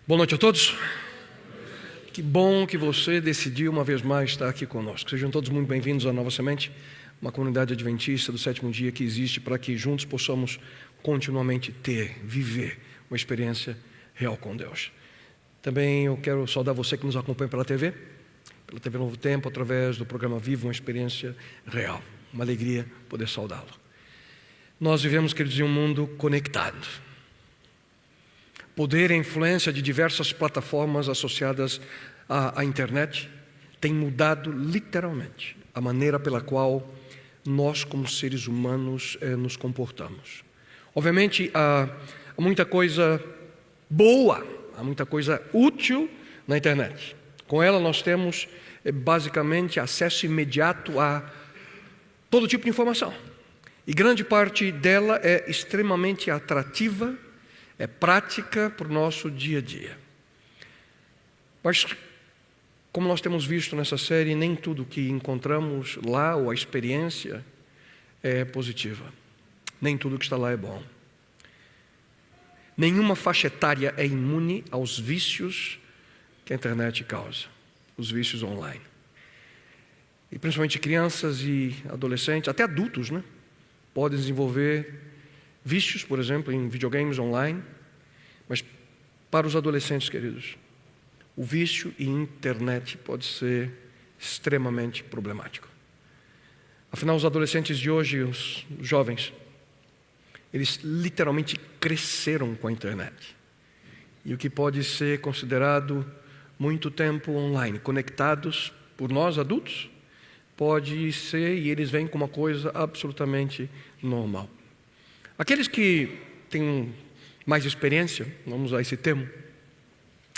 Boa noite a todos. Que bom que você decidiu uma vez mais estar aqui conosco. Sejam todos muito bem-vindos à Nova Semente, uma comunidade adventista do sétimo dia que existe para que juntos possamos continuamente viver uma experiência real com Deus. Também eu quero saudar você que nos acompanha pela TV Novo Tempo, através do programa Viva, uma experiência real. Uma alegria poder saudá-lo. Nós vivemos, queridos, em um mundo conectado. Poder e influência de diversas plataformas associadas à internet tem mudado literalmente a maneira pela qual nós, como seres humanos, nos comportamos. Obviamente, há muita coisa boa, há muita coisa útil na internet. Com ela nós temos, basicamente, acesso imediato a todo tipo de informação. E grande parte dela é extremamente atrativa, é prática para o nosso dia a dia. Mas, como nós temos visto nessa série, nem tudo que encontramos lá, ou a experiência, é positiva. Nem tudo que está lá é bom. Nenhuma faixa etária é imune aos vícios que a internet causa, os vícios online. E principalmente crianças e adolescentes, até adultos, podem desenvolver vícios, por exemplo, em videogames online. Mas para os adolescentes, queridos, o vício em internet pode ser extremamente problemático. Afinal, os adolescentes de hoje, os jovens, eles literalmente cresceram com a internet. E o que pode ser considerado muito tempo online, conectados por nós adultos, pode ser, e eles veem como uma coisa absolutamente normal. Aqueles que têm mais experiência, vamos usar esse termo,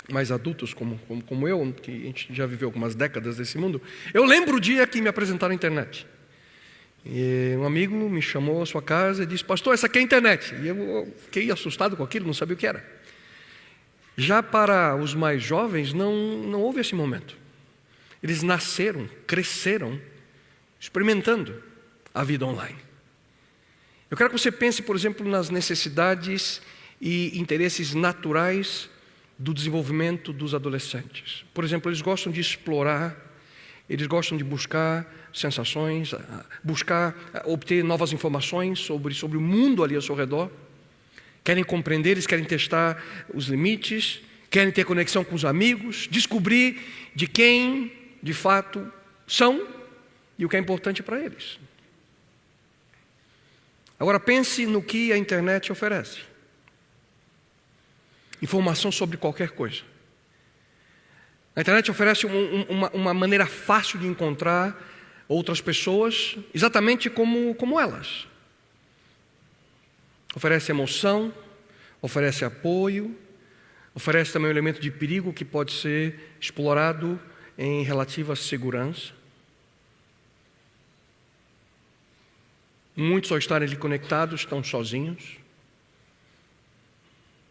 mais adultos como eu, que a gente já viveu algumas décadas desse mundo, eu lembro o dia que me apresentaram a internet. E um amigo me chamou à sua casa e disse: pastor, essa aqui é a internet. E eu fiquei assustado com aquilo, não sabia o que era. Já para os mais jovens, não houve esse momento. Eles nasceram, cresceram, experimentando a vida online. Eu quero que você pense, por exemplo, nas necessidades e interesses naturais do desenvolvimento dos adolescentes. Por exemplo, eles gostam de explorar, eles gostam de buscar sensações, obter novas informações sobre o mundo ali ao seu redor. Querem compreender, eles querem testar os limites, querem ter conexão com os amigos, descobrir de quem, de fato, são e o que é importante para eles. Agora pense no que a internet oferece. Informação sobre qualquer coisa. A internet oferece uma maneira fácil de encontrar outras pessoas exatamente como elas. Oferece emoção, oferece apoio, oferece também um elemento de perigo que pode ser explorado em relativa segurança. Muitos, ao estarem ali conectados, estão sozinhos.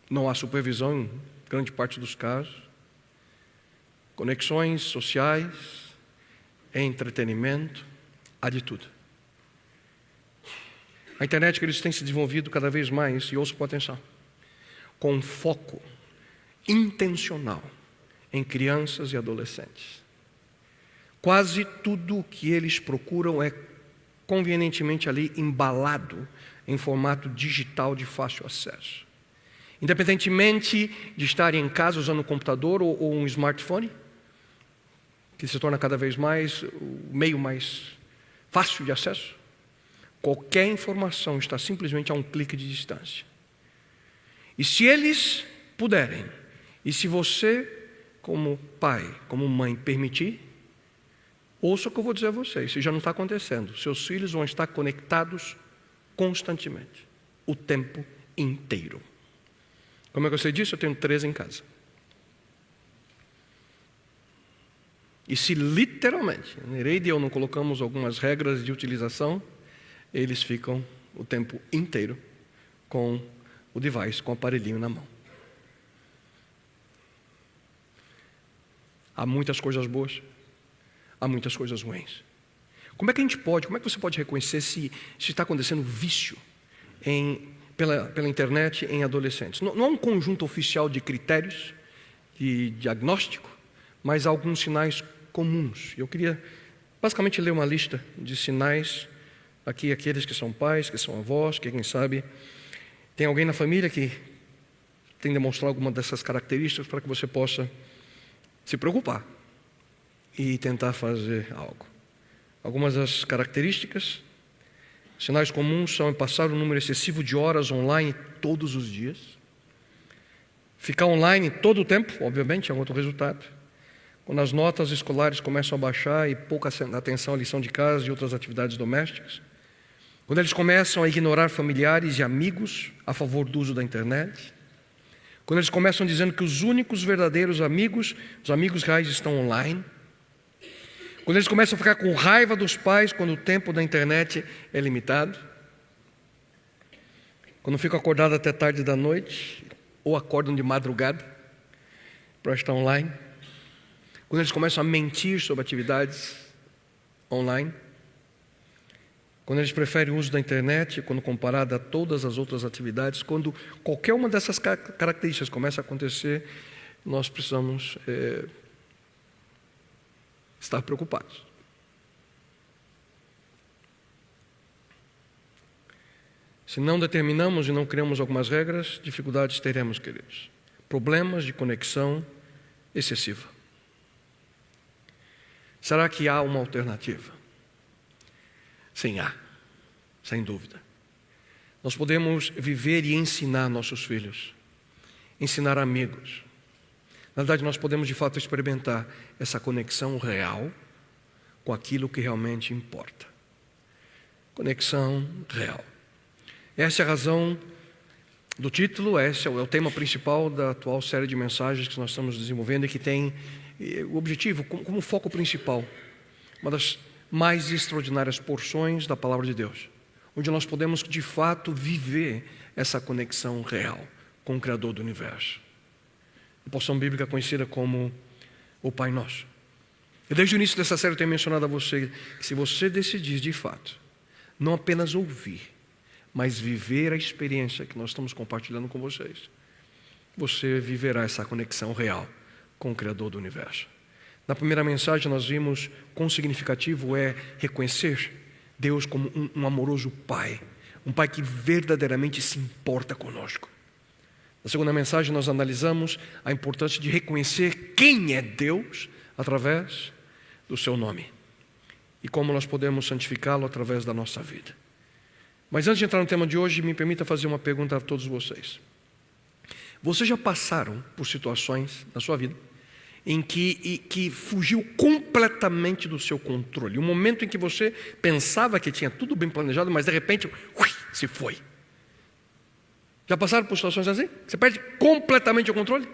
Não há supervisão em grande parte dos casos. Conexões sociais, entretenimento, há de tudo. A internet, que eles têm se desenvolvido cada vez mais, e ouça com atenção, com foco intencional em crianças e adolescentes. Quase tudo o que eles procuram é convenientemente ali embalado em formato digital de fácil acesso. Independentemente de estarem em casa usando um computador ou um smartphone, que se torna cada vez mais o meio mais fácil de acesso, qualquer informação está simplesmente a um clique de distância. E se eles puderem, e se você, como pai, como mãe, permitir, ouça o que eu vou dizer a vocês, isso já não está acontecendo. Seus filhos vão estar conectados constantemente, o tempo inteiro. Como é que eu sei disso? Eu tenho 3 em casa. E se literalmente, Nereida e eu não colocamos algumas regras de utilização, eles ficam o tempo inteiro com o device, com o aparelhinho na mão. Há muitas coisas boas, há muitas coisas ruins. Como é que você pode reconhecer se está acontecendo vício pela internet em adolescentes? Não há um conjunto oficial de critérios de diagnóstico, mas há alguns sinais comuns. Eu queria basicamente ler uma lista de sinais aqui, aqueles que são pais, que são avós, que quem sabe tem alguém na família que tem demonstrado alguma dessas características para que você possa se preocupar e tentar fazer algo. Algumas das características, sinais comuns são passar um número excessivo de horas online todos os dias. Ficar online todo o tempo, obviamente, é um outro resultado. Quando as notas escolares começam a baixar e pouca atenção à lição de casa e outras atividades domésticas. Quando eles começam a ignorar familiares e amigos a favor do uso da internet. Quando eles começam dizendo que os únicos verdadeiros amigos, os amigos reais estão online. Quando eles começam a ficar com raiva dos pais quando o tempo da internet é limitado. Quando ficam acordados até tarde da noite, ou acordam de madrugada para estar online. Quando eles começam a mentir sobre atividades online. Quando eles preferem o uso da internet, quando comparado a todas as outras atividades, quando qualquer uma dessas características começa a acontecer, nós precisamos estar preocupados. Se não determinamos e não criamos algumas regras, dificuldades teremos, queridos. Problemas de conexão excessiva. Será que há uma alternativa? Sim, há. Sem dúvida. Nós podemos viver e ensinar nossos filhos. Ensinar amigos. Na verdade, nós podemos de fato experimentar essa conexão real com aquilo que realmente importa. Conexão real. Essa é a razão do título, esse é o tema principal da atual série de mensagens que nós estamos desenvolvendo e que tem o objetivo como foco principal, uma das mais extraordinárias porções da Palavra de Deus, onde nós podemos de fato viver essa conexão real com o Criador do Universo. A porção bíblica conhecida como o Pai Nosso. E desde o início dessa série eu tenho mencionado a você que se você decidir de fato, não apenas ouvir, mas viver a experiência que nós estamos compartilhando com vocês, você viverá essa conexão real com o Criador do Universo. Na primeira mensagem nós vimos quão significativo é reconhecer Deus como um amoroso Pai, um Pai que verdadeiramente se importa conosco. Na segunda mensagem nós analisamos a importância de reconhecer quem é Deus através do seu nome e como nós podemos santificá-lo através da nossa vida. Mas antes de entrar no tema de hoje, me permita fazer uma pergunta a todos vocês. Vocês já passaram por situações na sua vida em que fugiu completamente do seu controle? Um momento em que você pensava que tinha tudo bem planejado, mas de repente, se foi. Já passaram por situações assim? Você perde completamente o controle?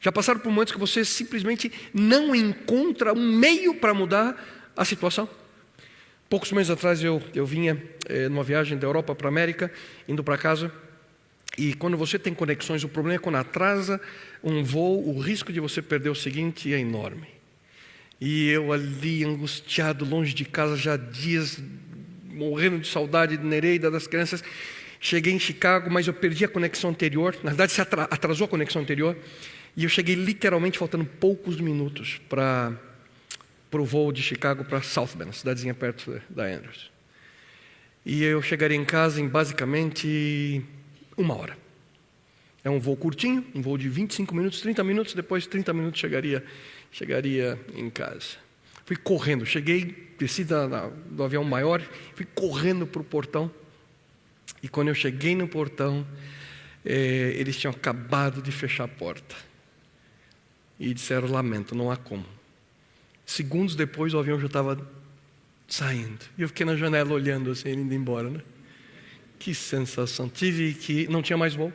Já passaram por momentos que você simplesmente não encontra um meio para mudar a situação? Poucos meses atrás eu vinha numa viagem da Europa para a América, indo para casa, e quando você tem conexões, o problema é quando atrasa um voo, o risco de você perder o seguinte é enorme. E eu ali angustiado, longe de casa já há dias, morrendo de saudade de Nereida, das crianças, cheguei em Chicago, mas eu perdi a conexão anterior, na verdade se atrasou a conexão anterior, e eu cheguei literalmente faltando poucos minutos para o voo de Chicago para South Bend, cidadezinha perto da Andrews. E eu chegaria em casa em basicamente 1 hora. É um voo curtinho, um voo de 25 minutos, 30 minutos, depois 30 minutos chegaria em casa. Fui correndo, desci do avião maior, fui correndo para o portão. E quando eu cheguei no portão, eles tinham acabado de fechar a porta. E disseram, lamento, não há como. Segundos depois o avião já estava saindo. E eu fiquei na janela olhando assim, ele indo embora, né? Que sensação. Não tinha mais voo.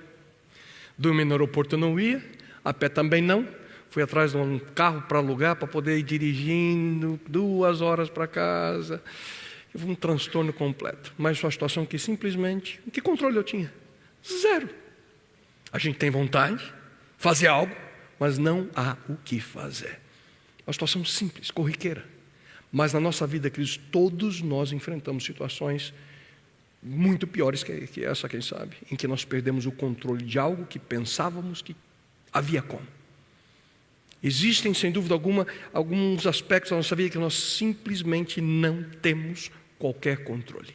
Dormir no aeroporto eu não ia, a pé também não. Fui atrás de um carro para alugar, para poder ir dirigindo 2 horas para casa. Um transtorno completo. Mas foi uma situação que simplesmente, que controle eu tinha? Zero. A gente tem vontade, fazer algo, mas não há o que fazer. Uma situação simples, corriqueira. Mas na nossa vida, queridos, todos nós enfrentamos situações muito piores que essa, quem sabe, em que nós perdemos o controle de algo que pensávamos que havia como. Existem, sem dúvida alguma, alguns aspectos da nossa vida que nós simplesmente não temos qualquer controle.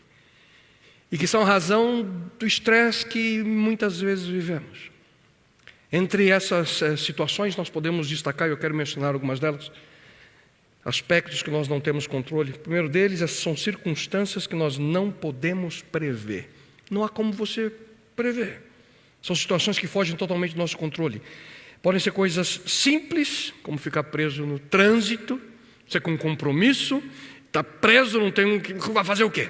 E que são a razão do estresse que muitas vezes vivemos. Entre essas situações nós podemos destacar, e eu quero mencionar algumas delas, aspectos que nós não temos controle. O primeiro deles são circunstâncias que nós não podemos prever. Não há como você prever. São situações que fogem totalmente do nosso controle. Podem ser coisas simples, como ficar preso no trânsito, você com um compromisso, está preso, não tem vai fazer o quê?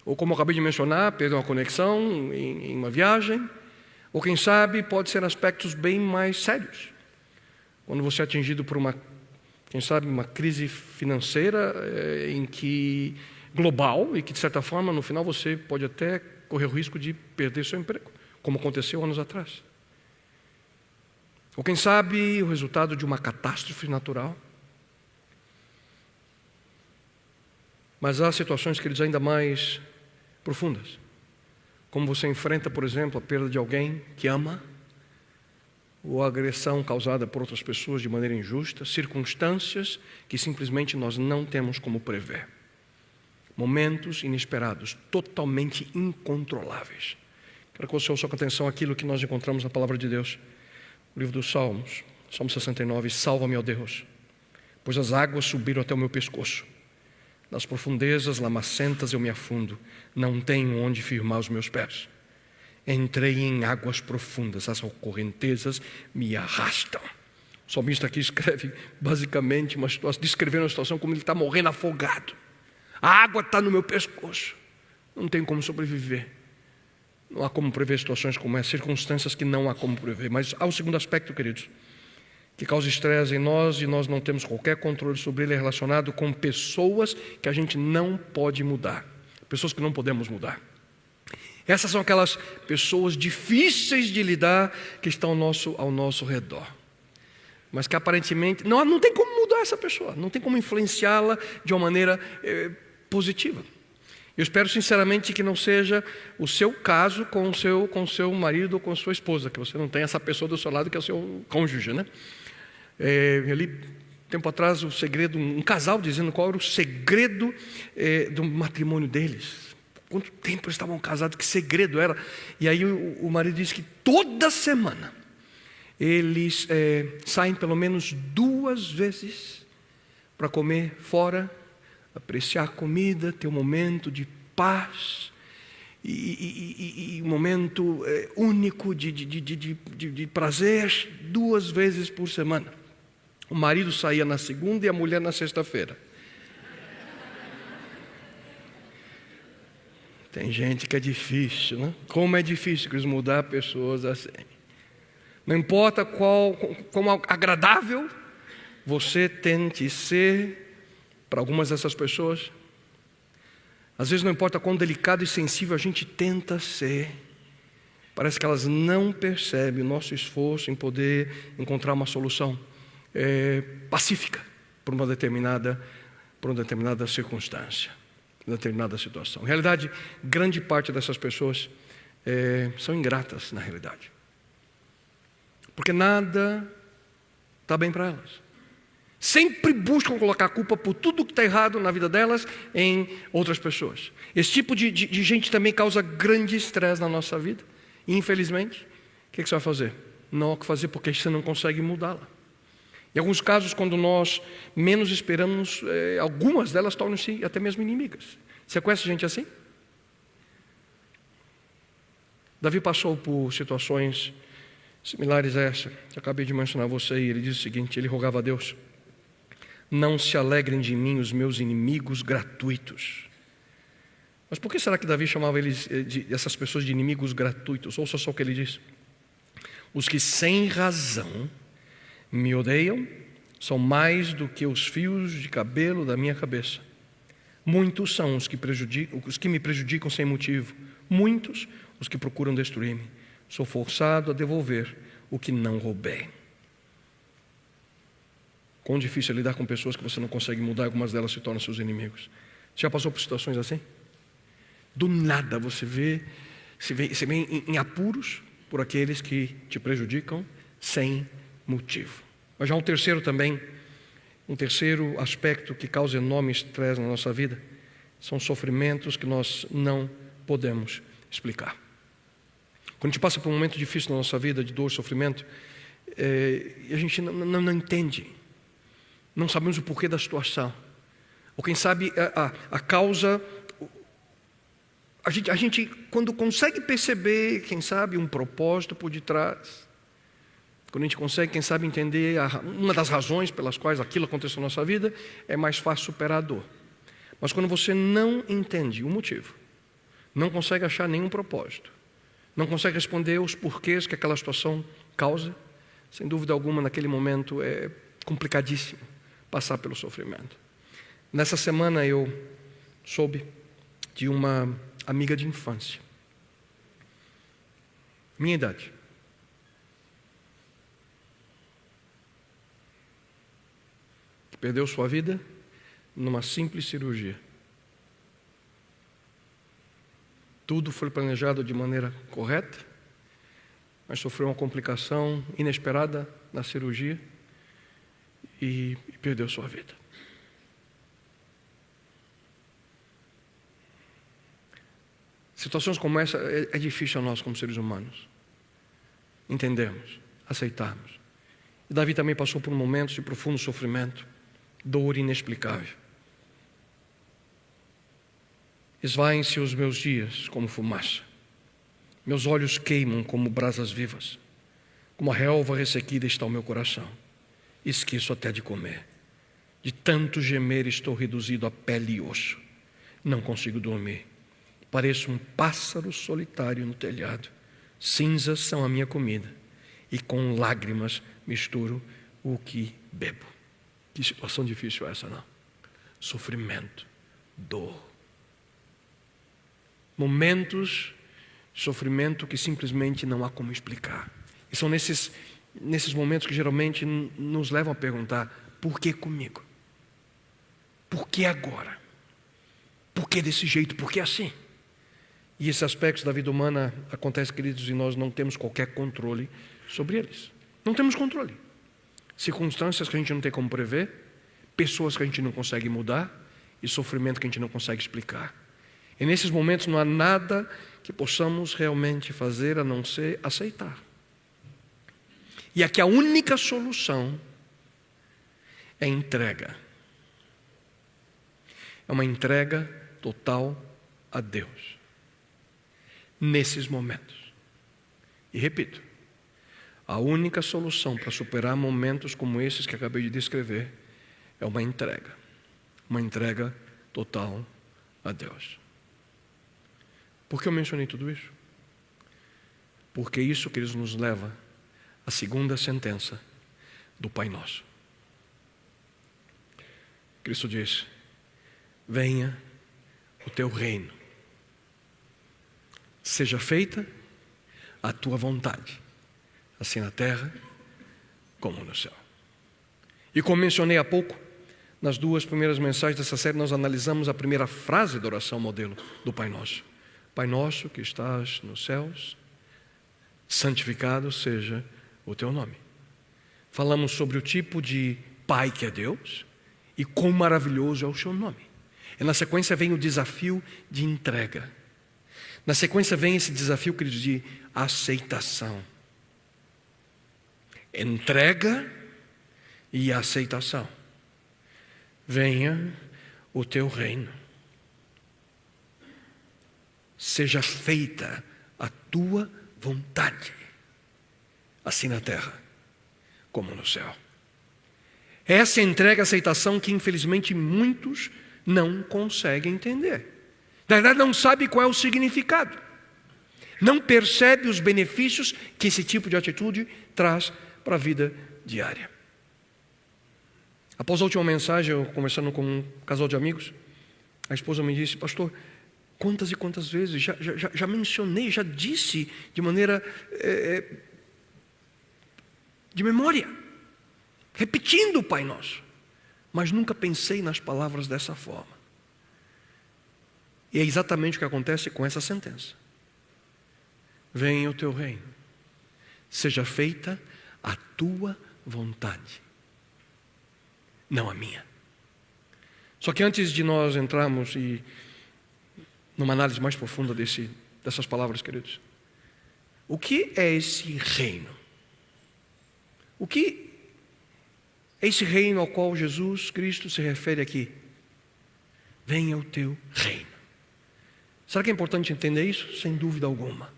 Ou como eu acabei de mencionar, perder uma conexão em uma viagem. Ou quem sabe pode ser aspectos bem mais sérios. Quando você é atingido por quem sabe, uma crise financeira global, e que de certa forma no final você pode até correr o risco de perder seu emprego, como aconteceu anos atrás. Ou quem sabe o resultado de uma catástrofe natural. Mas há situações, queridos, ainda mais profundas. Como você enfrenta, por exemplo, a perda de alguém que ama, ou a agressão causada por outras pessoas de maneira injusta, circunstâncias que simplesmente nós não temos como prever. Momentos inesperados, totalmente incontroláveis. Quero que você ouça com atenção aquilo que nós encontramos na Palavra de Deus. O livro dos Salmos, Salmo 69, salva-me, ó Deus, pois as águas subiram até o meu pescoço. Nas profundezas lamacentas eu me afundo, não tenho onde firmar os meus pés. Entrei em águas profundas, as correntezas me arrastam. O salmista aqui escreve basicamente descrevendo uma situação como ele está morrendo afogado. A água está no meu pescoço, não tem como sobreviver. Não há como prever situações como essas, circunstâncias que não há como prever. Mas há um segundo aspecto, queridos, que causa estresse em nós e nós não temos qualquer controle sobre ele, é relacionado com pessoas que a gente não pode mudar, pessoas que não podemos mudar. Essas são aquelas pessoas difíceis de lidar que estão ao nosso redor, mas que aparentemente não tem como mudar essa pessoa, não tem como influenciá-la de uma maneira positiva. Eu espero sinceramente que não seja o seu caso com o seu marido ou com a sua esposa, que você não tem essa pessoa do seu lado que é o seu cônjuge, né? Eu li tempo atrás o segredo, um casal dizendo qual era o segredo do matrimônio deles. Quanto tempo eles estavam casados, que segredo era. E aí o marido disse que toda semana eles saem pelo menos 2 vezes para comer fora, apreciar a comida, ter um momento de paz e um momento único de prazer 2 vezes por semana. O marido saía na segunda e a mulher na sexta-feira. Tem gente que é difícil, né? Como é difícil eles mudar pessoas assim. Não importa como agradável você tente ser para algumas dessas pessoas, às vezes não importa quão delicado e sensível a gente tenta ser, parece que elas não percebem o nosso esforço em poder encontrar uma solução pacífica para uma determinada circunstância, uma determinada situação. Na realidade, grande parte dessas pessoas são ingratas, na realidade, porque nada está bem para elas. Sempre buscam colocar a culpa por tudo que está errado na vida delas em outras pessoas. Esse tipo de gente também causa grande estresse na nossa vida. E, infelizmente, o que você vai fazer? Não há o que fazer porque você não consegue mudá-la. Em alguns casos, quando nós menos esperamos, algumas delas tornam-se até mesmo inimigas. Você conhece gente assim? Davi passou por situações similares a essa, que acabei de mencionar a você, e ele diz o seguinte, ele rogava a Deus: não se alegrem de mim os meus inimigos gratuitos. Mas por que será que Davi chamava essas pessoas de inimigos gratuitos? Ouça só o que ele diz: os que sem razão me odeiam são mais do que os fios de cabelo da minha cabeça. Muitos são os que me prejudicam sem motivo. Muitos os que procuram destruir-me. Sou forçado a devolver o que não roubei. Quão difícil é lidar com pessoas que você não consegue mudar, algumas delas se tornam seus inimigos. Você já passou por situações assim? Do nada você vê em apuros por aqueles que te prejudicam sem motivo. Mas já um terceiro aspecto que causa enorme estresse na nossa vida, são sofrimentos que nós não podemos explicar. Quando a gente passa por um momento difícil na nossa vida, de dor, sofrimento, e a gente não entende, não sabemos o porquê da situação, ou quem sabe a causa. A gente, quando consegue perceber, quem sabe, um propósito por detrás, quando a gente consegue, quem sabe, entender uma das razões pelas quais aquilo aconteceu na nossa vida, é mais fácil superar a dor. Mas quando você não entende o motivo, não consegue achar nenhum propósito, não consegue responder os porquês que aquela situação causa, sem dúvida alguma, naquele momento é complicadíssimo passar pelo sofrimento. Nessa semana eu soube de uma amiga de infância, minha idade, que perdeu sua vida numa simples cirurgia. Tudo foi planejado de maneira correta, mas sofreu uma complicação inesperada na cirurgia e perdeu sua vida. Situações como essa é difícil a nós como seres humanos entendermos, aceitarmos. E Davi também passou por momentos de profundo sofrimento, dor inexplicável. Esvaem-se os meus dias como fumaça, meus olhos queimam como brasas vivas, como a relva ressequida está o meu coração, esqueço até de comer, de tanto gemer estou reduzido a pele e osso, não consigo dormir, pareço um pássaro solitário no telhado, cinzas são a minha comida, e com lágrimas misturo o que bebo. Que situação difícil é essa, não? Sofrimento, dor. Momentos de sofrimento que simplesmente não há como explicar. E são nesses momentos que geralmente nos levam a perguntar: por que comigo? Por que agora? Por que desse jeito? Por que assim? E esses aspectos da vida humana acontecem, queridos, e nós não temos qualquer controle sobre eles. Não temos controle. Circunstâncias que a gente não tem como prever, pessoas que a gente não consegue mudar e sofrimento que a gente não consegue explicar. E nesses momentos não há nada que possamos realmente fazer a não ser aceitar. E aqui a única solução é entrega. É uma entrega total a Deus. Nesses momentos. E repito, a única solução para superar momentos como esses que acabei de descrever é uma entrega total a Deus. Por que eu mencionei tudo isso? Porque isso, queridos, nos leva à segunda sentença do Pai Nosso. Cristo disse: venha o teu reino, seja feita a tua vontade, assim na terra como no céu. E como mencionei há pouco, nas duas primeiras mensagens dessa série, nós analisamos a primeira frase da oração modelo do Pai Nosso. Pai nosso que estás nos céus, santificado seja o teu nome. Falamos sobre o tipo de Pai que é Deus e quão maravilhoso é o seu nome. E na sequência vem o desafio de entrega. Na sequência vem esse desafio, queridos, de aceitação. Entrega e aceitação. Venha o teu reino. Seja feita a tua vontade, assim na terra como no céu. Essa é a entrega e aceitação que infelizmente muitos não conseguem entender. Na verdade não sabe qual é o significado. Não percebe os benefícios que esse tipo de atitude traz para a vida diária. Após a última mensagem, eu conversando com um casal de amigos, a esposa me disse: pastor, quantas e quantas vezes já mencionei, já disse de maneira de memória, repetindo o Pai Nosso, mas nunca pensei nas palavras dessa forma. E é exatamente o que acontece com essa sentença. Venha o teu reino, seja feita a tua vontade, não a minha. Só que antes de nós entrarmos numa análise mais profunda dessas palavras, queridos, o que é esse reino? O que é esse reino ao qual Jesus Cristo se refere aqui? Venha o teu reino. Será que é importante entender isso? Sem dúvida alguma.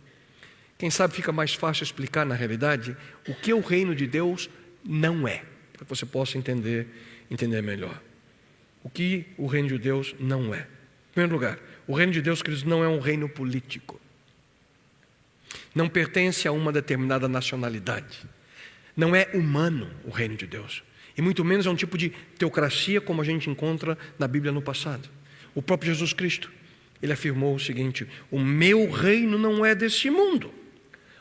Quem sabe fica mais fácil explicar na realidade o que o reino de Deus não é, para que você possa entender melhor. O que o reino de Deus não é. Em primeiro lugar, o reino de Deus, queridos, não é um reino político. Não pertence a uma determinada nacionalidade. Não é humano o reino de Deus. E muito menos é um tipo de teocracia como a gente encontra na Bíblia no passado. O próprio Jesus Cristo, ele afirmou o seguinte: o meu reino não é deste mundo.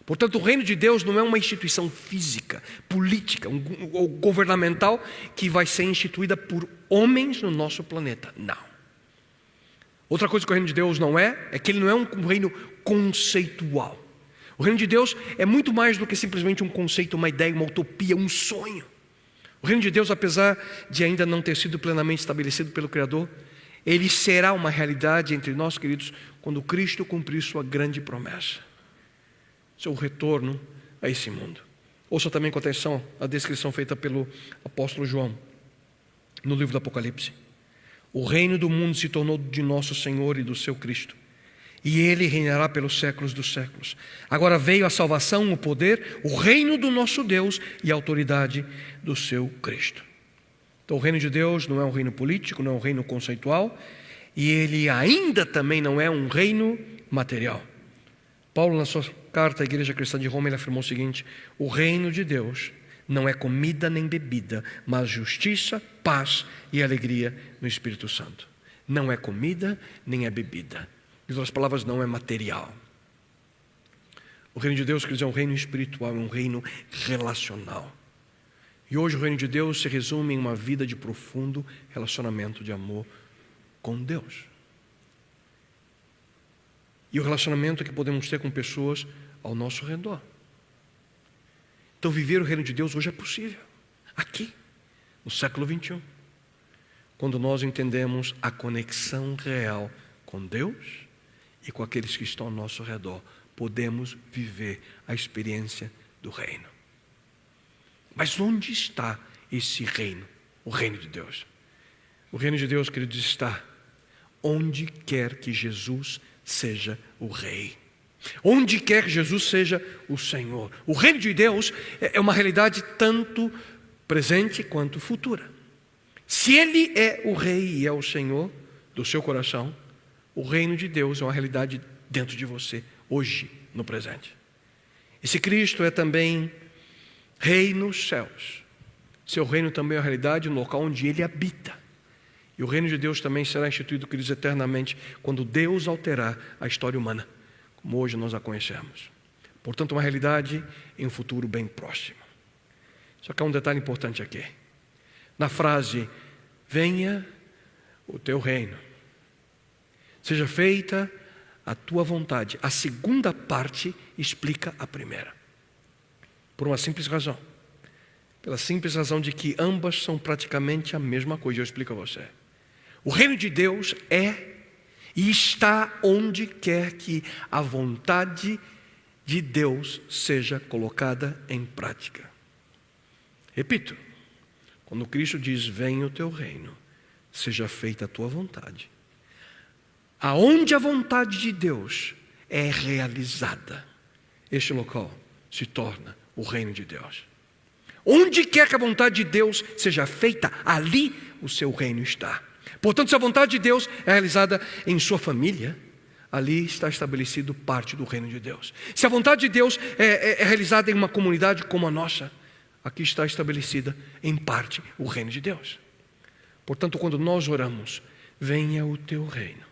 Portanto, o reino de Deus não é uma instituição física, política ou governamental que vai ser instituída por homens no nosso planeta. Não. Outra coisa que o reino de Deus não é que ele não é um reino conceitual. O reino de Deus é muito mais do que simplesmente um conceito, uma ideia, uma utopia, um sonho. O reino de Deus, apesar de ainda não ter sido plenamente estabelecido pelo Criador, ele será uma realidade entre nós, queridos, quando Cristo cumprir sua grande promessa, seu retorno a esse mundo. Ouça também com atenção a descrição feita pelo apóstolo João no livro do Apocalipse. O reino do mundo se tornou de nosso Senhor e do seu Cristo, e ele reinará pelos séculos dos séculos. Agora veio a salvação, o poder, o reino do nosso Deus e a autoridade do seu Cristo. Então o reino de Deus não é um reino político, não é um reino conceitual, e ele ainda também não é um reino material. Paulo, na sua carta à igreja cristã de Roma, ele afirmou o seguinte: o reino de Deus não é comida nem bebida, mas justiça, paz e alegria no Espírito Santo. Não é comida nem é bebida. Em outras palavras, não é material. O reino de Deus, quer dizer, é um reino espiritual, é um reino relacional. E hoje o reino de Deus se resume em uma vida de profundo relacionamento de amor com Deus. E o relacionamento que podemos ter com pessoas ao nosso redor. Então viver o reino de Deus hoje é possível. Aqui, no século 21. Quando nós entendemos a conexão real com Deus e com aqueles que estão ao nosso redor, podemos viver a experiência do reino. Mas onde está esse reino? O reino de Deus. O reino de Deus, queridos, está onde quer que Jesus seja o Rei. Onde quer que Jesus seja o Senhor. O reino de Deus é uma realidade tanto presente quanto futura. Se Ele é o Rei e é o Senhor do seu coração, o reino de Deus é uma realidade dentro de você, hoje, no presente. Esse Cristo é também Rei nos céus. Seu reino também é uma realidade no local onde Ele habita. E o reino de Deus também será instituído, queridos, eternamente, quando Deus alterar a história humana, como hoje nós a conhecemos. Portanto, uma realidade em um futuro bem próximo. Só que há um detalhe importante aqui. Na frase, venha o teu reino, seja feita a tua vontade, a segunda parte explica a primeira. Por uma simples razão. Pela simples razão de que ambas são praticamente a mesma coisa. Eu explico a você. O reino de Deus é e está onde quer que a vontade de Deus seja colocada em prática. Repito, quando Cristo diz, venha o teu reino, seja feita a tua vontade. Aonde a vontade de Deus é realizada, este local se torna o reino de Deus. Onde quer que a vontade de Deus seja feita, ali o seu reino está. Portanto, se a vontade de Deus é realizada em sua família, ali está estabelecido parte do reino de Deus. Se a vontade de Deus é realizada em uma comunidade como a nossa, aqui está estabelecida em parte o reino de Deus. Portanto, quando nós oramos, venha o teu reino,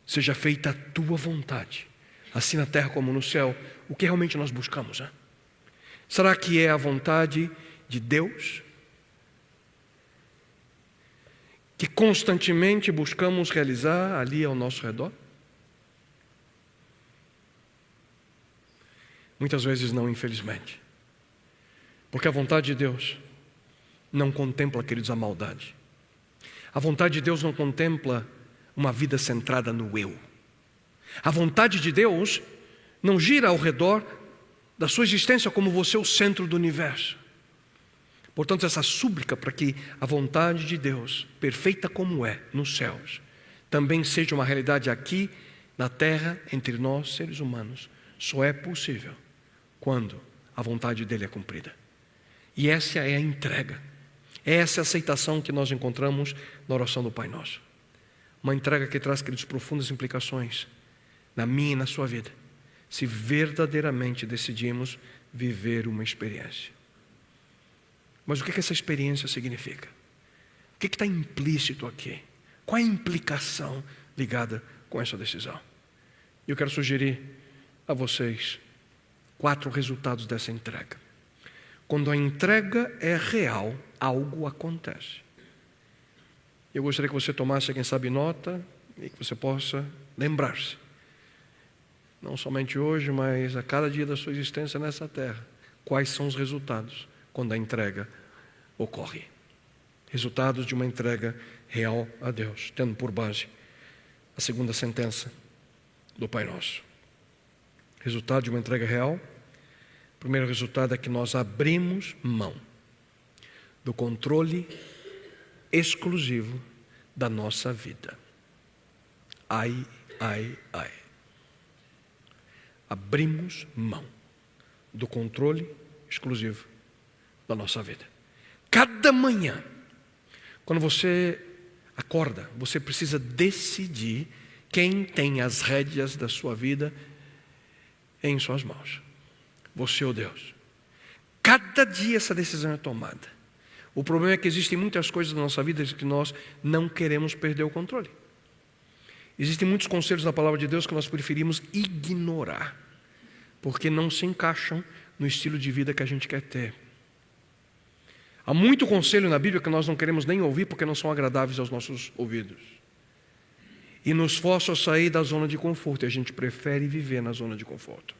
seja feita a tua vontade, assim na terra como no céu, o que realmente nós buscamos, né? Será que é a vontade de Deus que constantemente buscamos realizar ali ao nosso redor? Muitas vezes não, infelizmente. Porque a vontade de Deus não contempla, queridos, a maldade. A vontade de Deus não contempla uma vida centrada no eu. A vontade de Deus não gira ao redor da sua existência como você o centro do universo. Portanto, essa súplica para que a vontade de Deus, perfeita como é nos céus, também seja uma realidade aqui na terra, entre nós, seres humanos, só é possível quando a vontade dele é cumprida. E essa é a entrega. Essa é a aceitação que nós encontramos na oração do Pai Nosso. Uma entrega que traz, queridos, profundas implicações na minha e na sua vida, se verdadeiramente decidimos viver uma experiência. Mas o que essa experiência significa? O que está implícito aqui? Qual é a implicação ligada com essa decisão? Eu quero sugerir a vocês 4 resultados dessa entrega. Quando a entrega é real, algo acontece. Eu gostaria que você tomasse, quem sabe, nota e que você possa lembrar-se. Não somente hoje, mas a cada dia da sua existência nessa terra. Quais são os resultados quando a entrega ocorre? Resultados de uma entrega real a Deus, tendo por base a segunda sentença do Pai Nosso. Resultado de uma entrega real. O primeiro resultado é que nós abrimos mão do controle exclusivo da nossa vida. Ai, ai, ai. Abrimos mão do controle exclusivo da nossa vida. Cada manhã, quando você acorda, você precisa decidir quem tem as rédeas da sua vida em suas mãos. Você ou Deus. Cada dia essa decisão é tomada. O problema é que existem muitas coisas na nossa vida que nós não queremos perder o controle. Existem muitos conselhos na palavra de Deus que nós preferimos ignorar, porque não se encaixam no estilo de vida que a gente quer ter. Há muito conselho na Bíblia que nós não queremos nem ouvir porque não são agradáveis aos nossos ouvidos. E nos forçam a sair da zona de conforto, e a gente prefere viver na zona de conforto.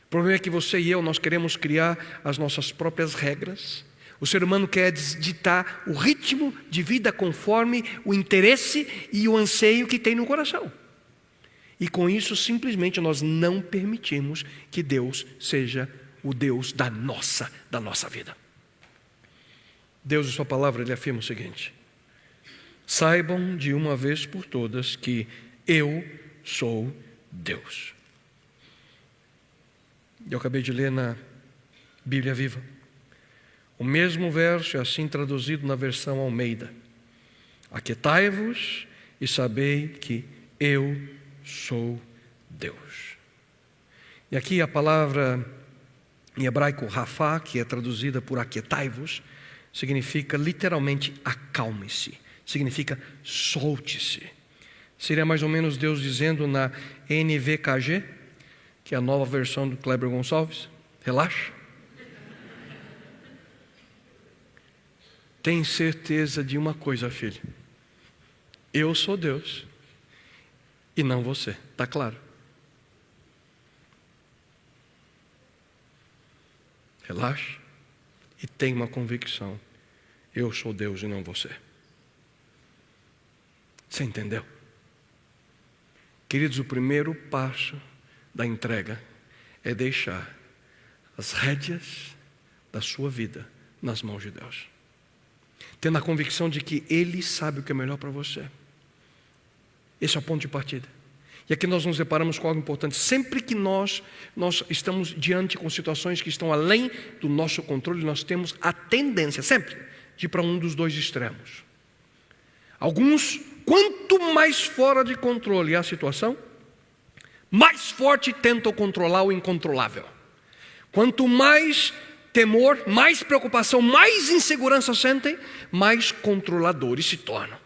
O problema é que você e eu, nós queremos criar as nossas próprias regras. O ser humano quer ditar o ritmo de vida conforme o interesse e o anseio que tem no coração. E com isso, simplesmente, nós não permitimos que Deus seja o Deus da nossa vida. Deus, em sua palavra, Ele afirma o seguinte: saibam de uma vez por todas que eu sou Deus. Eu acabei de ler na Bíblia Viva. O mesmo verso é assim traduzido na versão Almeida. Aquietai-vos e sabei que eu sou Deus. E aqui a palavra em hebraico rafá, que é traduzida por aquietai-vos, significa literalmente acalme-se, significa solte-se. Seria mais ou menos Deus dizendo na NVKG, que é a nova versão do Kleber Gonçalves: relaxa. Tem certeza de uma coisa, filho: eu sou Deus e não você. Está claro? Relaxe e tenha uma convicção: eu sou Deus e não você. Você entendeu? Queridos, o primeiro passo da entrega é deixar as rédeas da sua vida nas mãos de Deus, tendo a convicção de que Ele sabe o que é melhor para você. Esse é o ponto de partida. E aqui nós nos deparamos com algo importante. Sempre que nós estamos diante com situações que estão além do nosso controle, nós temos a tendência, sempre, de ir para um dos dois extremos. Alguns, quanto mais fora de controle é a situação, mais forte tentam controlar o incontrolável. Quanto mais temor, mais preocupação, mais insegurança sentem, mais controladores se tornam.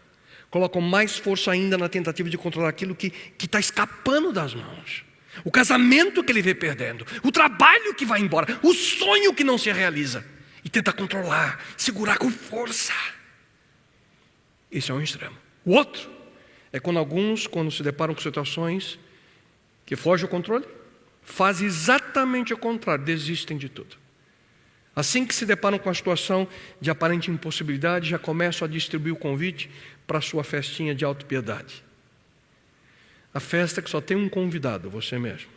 Colocam mais força ainda na tentativa de controlar aquilo que está escapando das mãos. O casamento que ele vê perdendo, o trabalho que vai embora, o sonho que não se realiza. E tenta controlar, segurar com força. Esse é um extremo. O outro é quando se deparam com situações que fogem ao controle, fazem exatamente o contrário, desistem de tudo. Assim que se deparam com a situação de aparente impossibilidade, já começam a distribuir o convite para a sua festinha de autopiedade. A festa que só tem um convidado, você mesmo.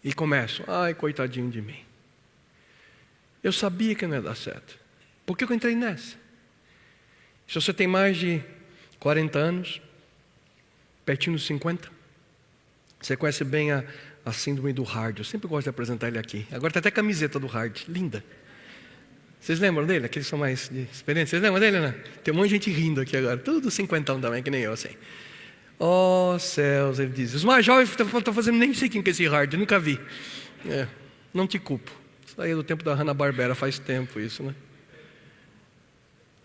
E começam, ai, coitadinho de mim. Eu sabia que não ia dar certo. Por que eu entrei nessa? Se você tem mais de 40 anos, pertinho dos 50, você conhece bem a síndrome do Hard. Eu sempre gosto de apresentar ele aqui. Agora tem até camiseta do Hard, linda. Vocês lembram dele? Aqueles que são mais de experiência. Vocês lembram dele, né? Tem um monte de gente rindo aqui agora. Tudo cinquentão também, que nem eu, assim. Oh, céus, ele diz. Os mais jovens estão fazendo nem sei quem que é esse Hard, nunca vi. Não te culpo. Isso aí é do tempo da Hanna-Barbera, faz tempo isso, né?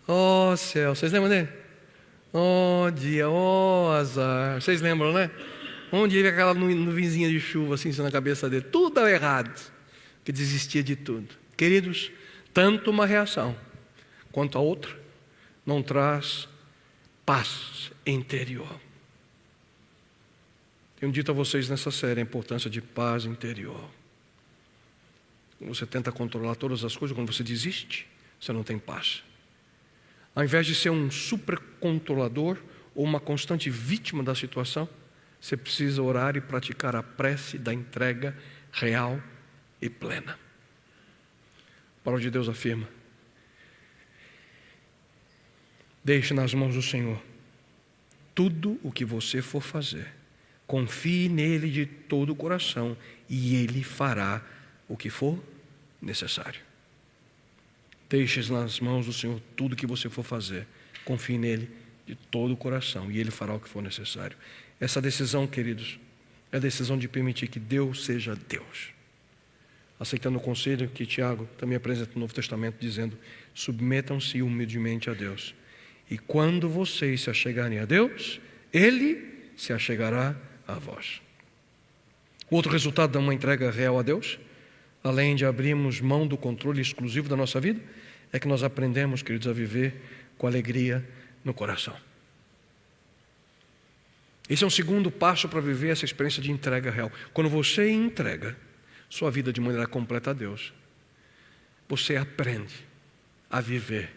Oh, céus, vocês lembram dele? Oh, dia, oh, azar. Vocês lembram, né? Um dia aquela nuvenzinha de chuva assim na cabeça dele. Tudo dava errado. Que desistia de tudo. Queridos, tanto uma reação quanto a outra não traz paz interior. Tenho dito a vocês nessa série a importância de paz interior. Quando você tenta controlar todas as coisas, quando você desiste, você não tem paz. Ao invés de ser um supercontrolador ou uma constante vítima da situação, você precisa orar e praticar a prece da entrega real e plena. A palavra de Deus afirma: deixe nas mãos do Senhor tudo o que você for fazer. Confie nele de todo o coração e ele fará o que for necessário. Deixe nas mãos do Senhor tudo o que você for fazer. Confie nele de todo o coração e ele fará o que for necessário. Essa decisão, queridos, é a decisão de permitir que Deus seja Deus. Aceitando o conselho que Tiago também apresenta no Novo Testamento, dizendo: submetam-se humildemente a Deus. E quando vocês se achegarem a Deus, Ele se achegará a vós. O outro resultado de uma entrega real a Deus, além de abrirmos mão do controle exclusivo da nossa vida, é que nós aprendemos, queridos, a viver com alegria no coração. Esse é um segundo passo para viver essa experiência de entrega real. Quando você entrega sua vida de maneira completa a Deus, você aprende a viver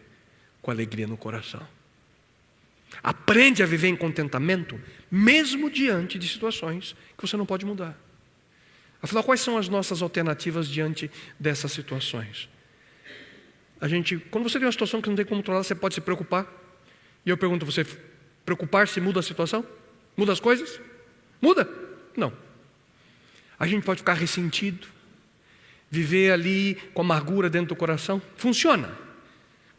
com alegria no coração. Aprende a viver em contentamento, mesmo diante de situações que você não pode mudar. Afinal, quais são as nossas alternativas diante dessas situações? Quando você tem uma situação que não tem como controlar, você pode se preocupar. E eu pergunto a você, preocupar-se muda a situação? Muda as coisas? Muda? Não. A gente pode ficar ressentido, viver ali com amargura dentro do coração. Funciona.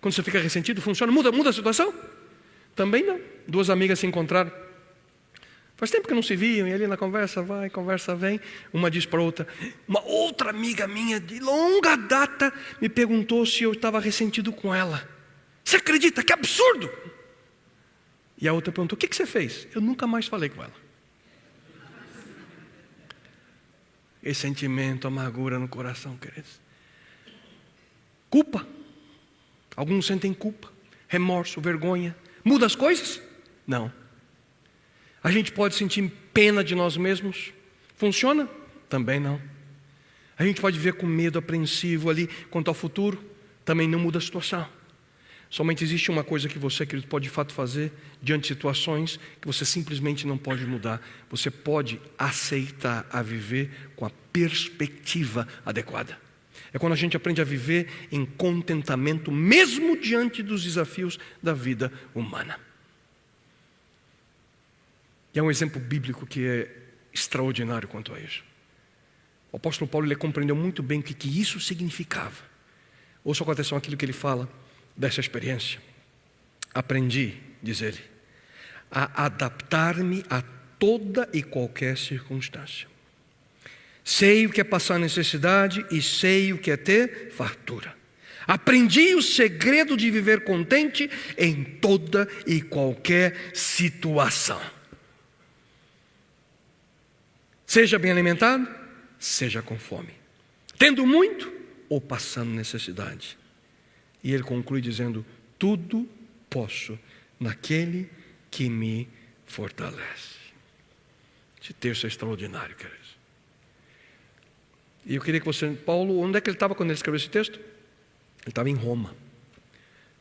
Quando você fica ressentido, funciona. Muda a situação? Também não. Duas amigas se encontraram. Faz tempo que não se viam, e ali na conversa vai, conversa vem. Uma diz para a outra: uma outra amiga minha de longa data me perguntou se eu estava ressentido com ela. Você acredita? Que absurdo! E a outra perguntou: o que você fez? Eu nunca mais falei com ela. Ressentimento, amargura no coração, queridos. Culpa. Alguns sentem culpa, remorso, vergonha. Muda as coisas? Não. A gente pode sentir pena de nós mesmos. Funciona? Também não. A gente pode viver com medo, apreensivo ali quanto ao futuro. Também não muda a situação. Somente existe uma coisa que você, querido, pode de fato fazer diante de situações que você simplesmente não pode mudar. Você pode aceitar a viver com a perspectiva adequada. É quando a gente aprende a viver em contentamento, mesmo diante dos desafios da vida humana. E é um exemplo bíblico que é extraordinário quanto a isso. O apóstolo Paulo ele compreendeu muito bem o que isso significava. Ouça com atenção aquilo que ele fala dessa experiência. Aprendi, diz ele, a adaptar-me a toda e qualquer circunstância. Sei o que é passar necessidade e sei o que é ter fartura. Aprendi o segredo de viver contente em toda e qualquer situação. Seja bem alimentado, seja com fome. Tendo muito ou passando necessidade. E ele conclui dizendo: tudo posso naquele que me fortalece. Esse texto é extraordinário, queridos. E eu queria que você... Paulo, onde é que ele estava quando ele escreveu esse texto? Ele estava em Roma.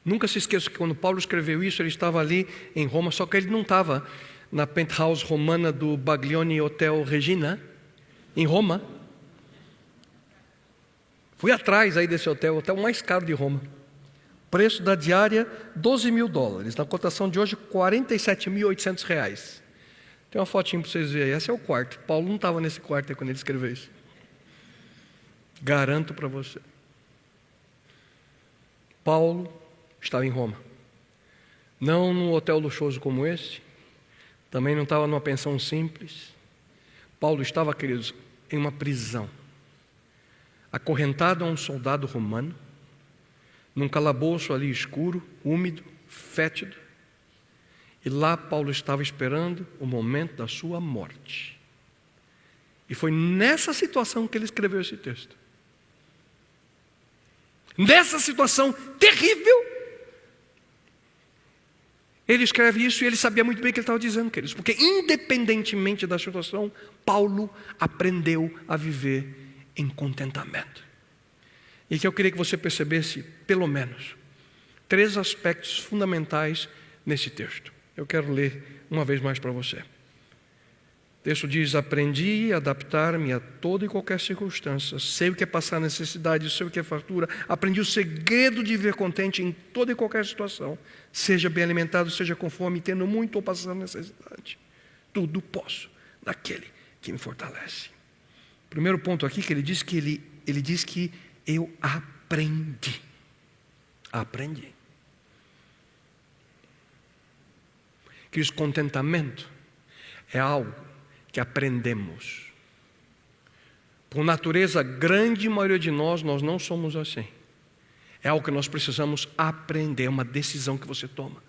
Nunca se esqueça que quando Paulo escreveu isso, ele estava ali em Roma, só que ele não estava na penthouse romana do Baglioni Hotel Regina, em Roma. Fui atrás aí desse hotel, o hotel mais caro de Roma. Preço da diária, $12.000. Na cotação de hoje, R$47.800. Tem uma fotinha para vocês verem aí. Esse é o quarto. Paulo não estava nesse quarto aí quando ele escreveu isso. Garanto para você. Paulo estava em Roma. Não num hotel luxuoso como esse. Também não estava numa pensão simples. Paulo estava, queridos, em uma prisão. Acorrentado a um soldado romano. Num calabouço ali escuro, úmido, fétido. E lá Paulo estava esperando o momento da sua morte. E foi nessa situação que ele escreveu esse texto. Nessa situação terrível, ele escreve isso e ele sabia muito bem o que ele estava dizendo, queridos. Porque independentemente da situação, Paulo aprendeu a viver em contentamento. E que eu queria que você percebesse, pelo menos, 3 aspectos fundamentais nesse texto. Eu quero ler uma vez mais para você. O texto diz: aprendi a adaptar-me a toda e qualquer circunstância. Sei o que é passar necessidade, sei o que é fartura. Aprendi o segredo de viver contente em toda e qualquer situação. Seja bem alimentado, seja com fome, tendo muito ou passando necessidade. Tudo posso naquele que me fortalece. Primeiro ponto aqui que ele diz que eu aprendi. Aprendi. Que esse contentamento é algo que aprendemos. Por natureza, a grande maioria de nós não somos assim. É algo que nós precisamos aprender, é uma decisão que você toma.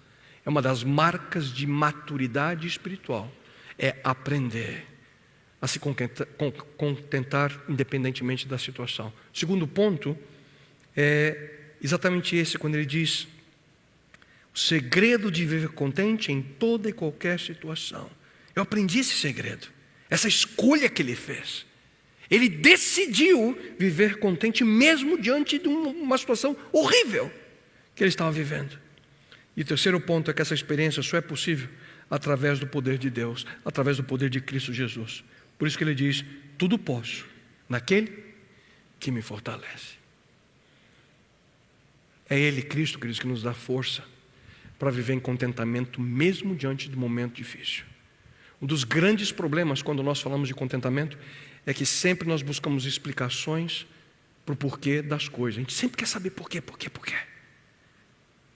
É uma das marcas de maturidade espiritual. É aprender a se contentar independentemente da situação. O segundo ponto é exatamente esse, quando ele diz: o segredo de viver contente em toda e qualquer situação. Eu aprendi esse segredo, essa escolha que ele fez. Ele decidiu viver contente mesmo diante de uma situação horrível que ele estava vivendo. E o terceiro ponto é que essa experiência só é possível através do poder de Deus, através do poder de Cristo Jesus. Por isso que ele diz: tudo posso naquele que me fortalece. É Ele, Cristo, queridos, que nos dá força para viver em contentamento mesmo diante de um momento difícil. Um dos grandes problemas quando nós falamos de contentamento é que sempre nós buscamos explicações para o porquê das coisas. A gente sempre quer saber porquê.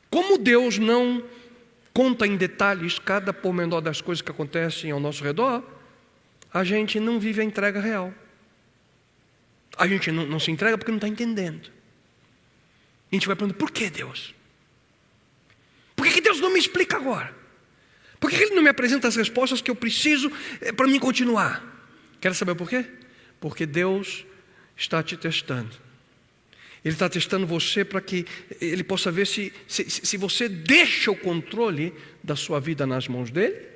Como Deus não conta em detalhes cada pormenor das coisas que acontecem ao nosso redor, a gente não vive a entrega real. A gente não se entrega porque não está entendendo. A gente vai perguntando: por que Deus? Por que Deus não me explica agora? Por que Ele não me apresenta as respostas que eu preciso para mim continuar? Quer saber por quê? Porque Deus está te testando. Ele está testando você para que Ele possa ver se você deixa o controle da sua vida nas mãos dEle,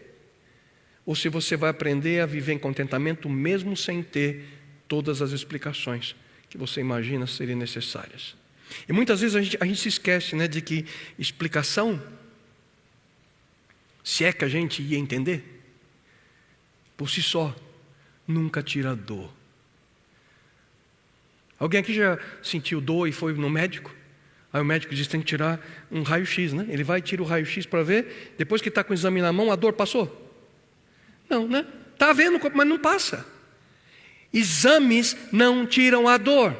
ou se você vai aprender a viver em contentamento mesmo sem ter todas as explicações que você imagina serem necessárias. E muitas vezes a gente se esquece, né, de que explicação, se é que a gente ia entender, por si só, nunca tira dor. Alguém aqui já sentiu dor e foi no médico? Aí o médico diz que tem que tirar um raio-x, né? Ele vai e tira o raio-x para ver, depois que está com o exame na mão, a dor passou? Não, né? Está vendo, mas não passa. Exames não tiram a dor.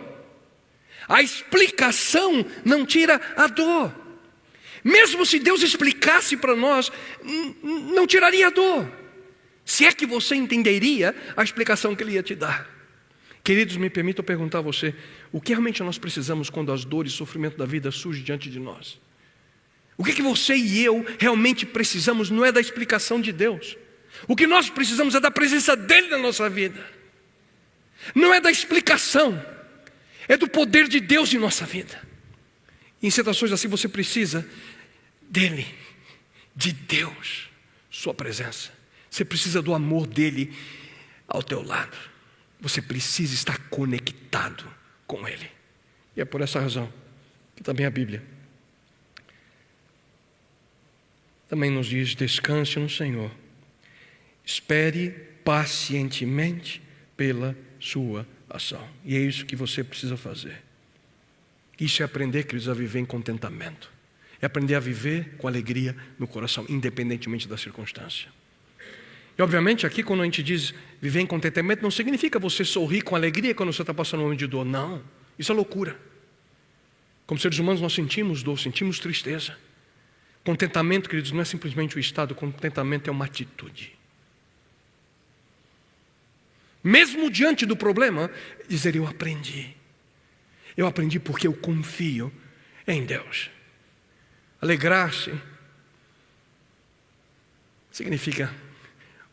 A explicação não tira a dor. Mesmo se Deus explicasse para nós, não tiraria a dor. Se é que você entenderia a explicação que Ele ia te dar. Queridos, me permitam perguntar a você: o que realmente nós precisamos quando as dores e sofrimento da vida surgem diante de nós? O que você e eu realmente precisamos não é da explicação de Deus. O que nós precisamos é da presença dEle na nossa vida. Não é da explicação, é do poder de Deus em nossa vida. Em situações assim você precisa dEle, de Deus, sua presença. Você precisa do amor dEle ao teu lado. Você precisa estar conectado com Ele. E é por essa razão que também a Bíblia também nos diz: descanse no Senhor, espere pacientemente pela sua ação. E é isso que você precisa fazer. Isso é aprender, queridos, a viver em contentamento. É aprender a viver com alegria no coração, independentemente da circunstância. E obviamente aqui quando a gente diz viver em contentamento, não significa você sorrir com alegria quando você está passando um momento de dor. Não, isso é loucura. Como seres humanos nós sentimos dor, sentimos tristeza. Contentamento, queridos, não é simplesmente o estado. Contentamento é uma atitude. Mesmo diante do problema, dizer: eu aprendi. Eu aprendi porque eu confio em Deus. Alegrar-se significa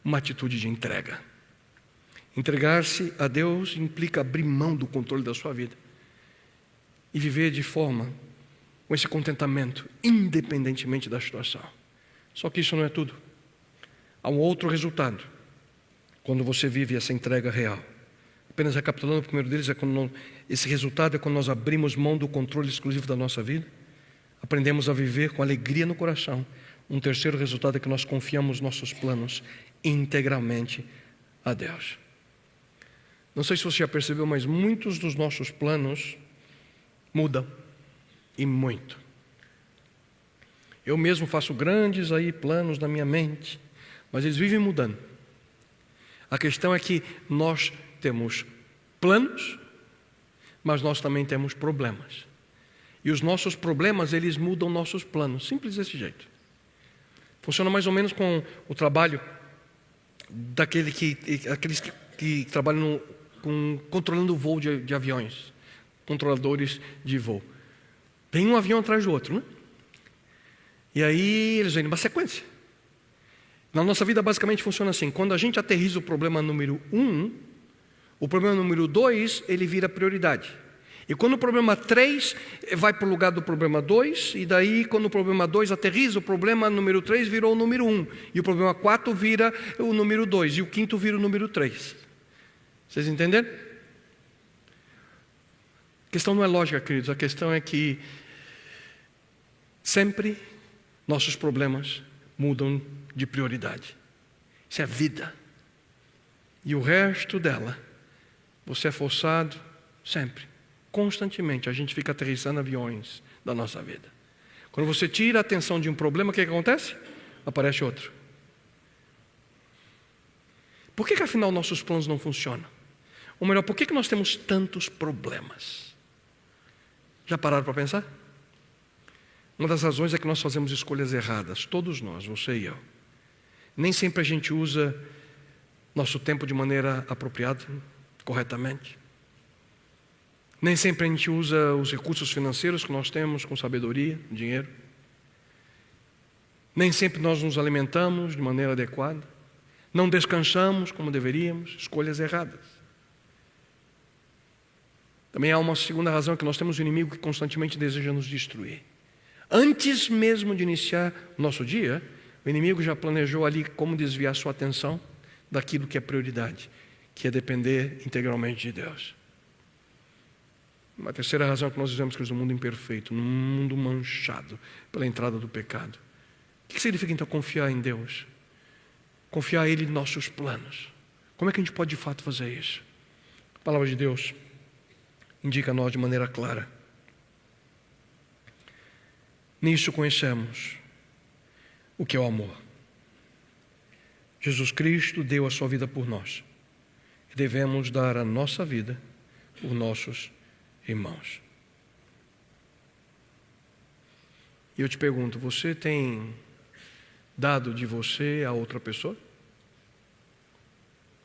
uma atitude de entrega. Entregar-se a Deus implica abrir mão do controle da sua vida e viver de forma com esse contentamento, independentemente da situação. Só que isso não é tudo. Há um outro resultado quando você vive essa entrega real. Apenas recapitulando, o primeiro deles é quando esse resultado é quando nós abrimos mão do controle exclusivo da nossa vida, aprendemos a viver com alegria no coração. Um terceiro resultado é que nós confiamos nossos planos integralmente a Deus. Não sei se você já percebeu, mas muitos dos nossos planos mudam, e muito. Eu mesmo faço grandes planos na minha mente, mas eles vivem mudando. A questão é que nós temos planos, mas nós também temos problemas. E os nossos problemas, eles mudam nossos planos. Simples desse jeito. Funciona mais ou menos com o trabalho daqueles que trabalham controlando o voo de aviões. Controladores de voo. Tem um avião atrás do outro, né? E aí eles vêm numa sequência. Na nossa vida basicamente funciona assim: quando a gente aterriza o problema número 1, o problema número 2, ele vira prioridade. E quando o problema 3 vai para o lugar do problema 2, e daí quando o problema 2 aterriza, o problema número 3 virou o número 1. E o problema 4 vira o número 2, e o quinto vira o número 3. Vocês entenderam? A questão não é lógica, queridos. A questão é que sempre nossos problemas mudam de prioridade. Isso é vida. E o resto dela, você é forçado sempre, constantemente. A gente fica aterrissando aviões da nossa vida. Quando você tira a atenção de um problema, o que acontece? Aparece outro. Por que afinal nossos planos não funcionam? Ou melhor, por que nós temos tantos problemas? Já pararam para pensar? Uma das razões é que nós fazemos escolhas erradas, todos nós, você e eu. Nem sempre a gente usa nosso tempo de maneira apropriada, corretamente. Nem sempre a gente usa os recursos financeiros que nós temos com sabedoria, dinheiro. Nem sempre nós nos alimentamos de maneira adequada. Não descansamos como deveríamos, escolhas erradas. Também há uma segunda razão, que nós temos um inimigo que constantemente deseja nos destruir. Antes mesmo de iniciar o nosso dia, o inimigo já planejou ali como desviar sua atenção daquilo que é prioridade, que é depender integralmente de Deus. Uma terceira razão que nós vivemos, que é um mundo imperfeito, num mundo manchado pela entrada do pecado. O que significa então confiar em Deus? Confiar a Ele em nossos planos. Como é que a gente pode de fato fazer isso? A palavra de Deus indica a nós de maneira clara. Nisso conhecemos o que é o amor. Jesus Cristo deu a sua vida por nós. E devemos dar a nossa vida por nossos irmãos. E eu te pergunto, você tem dado de você a outra pessoa?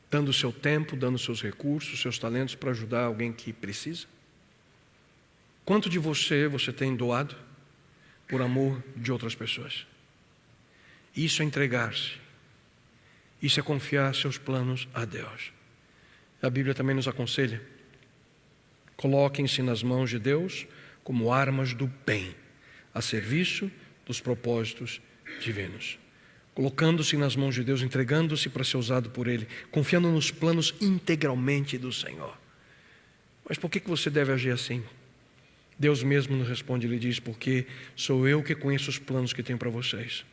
Dando o seu tempo, dando os seus recursos, seus talentos para ajudar alguém que precisa? Quanto de você tem doado por amor de outras pessoas? Isso é entregar-se. Isso é confiar seus planos a Deus. A Bíblia também nos aconselha: coloquem-se nas mãos de Deus como armas do bem, a serviço dos propósitos divinos. colocando-se nas mãos de Deus, entregando-se para ser usado por Ele, confiando nos planos integralmente do Senhor. Mas por que você deve agir assim? Deus mesmo nos responde, Ele diz: porque sou eu que conheço os planos que tenho para vocês,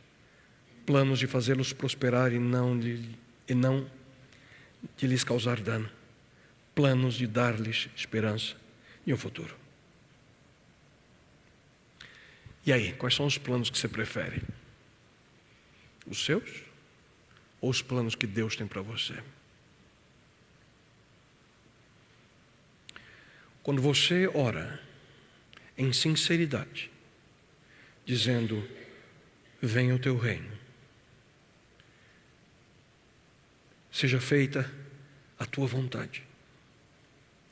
planos de fazê-los prosperar e não de lhes causar dano, planos de dar-lhes esperança e um futuro. E aí, quais são os planos que você prefere? Os seus ou os planos que Deus tem para você? Quando você ora em sinceridade, dizendo: venha o teu reino, seja feita a tua vontade,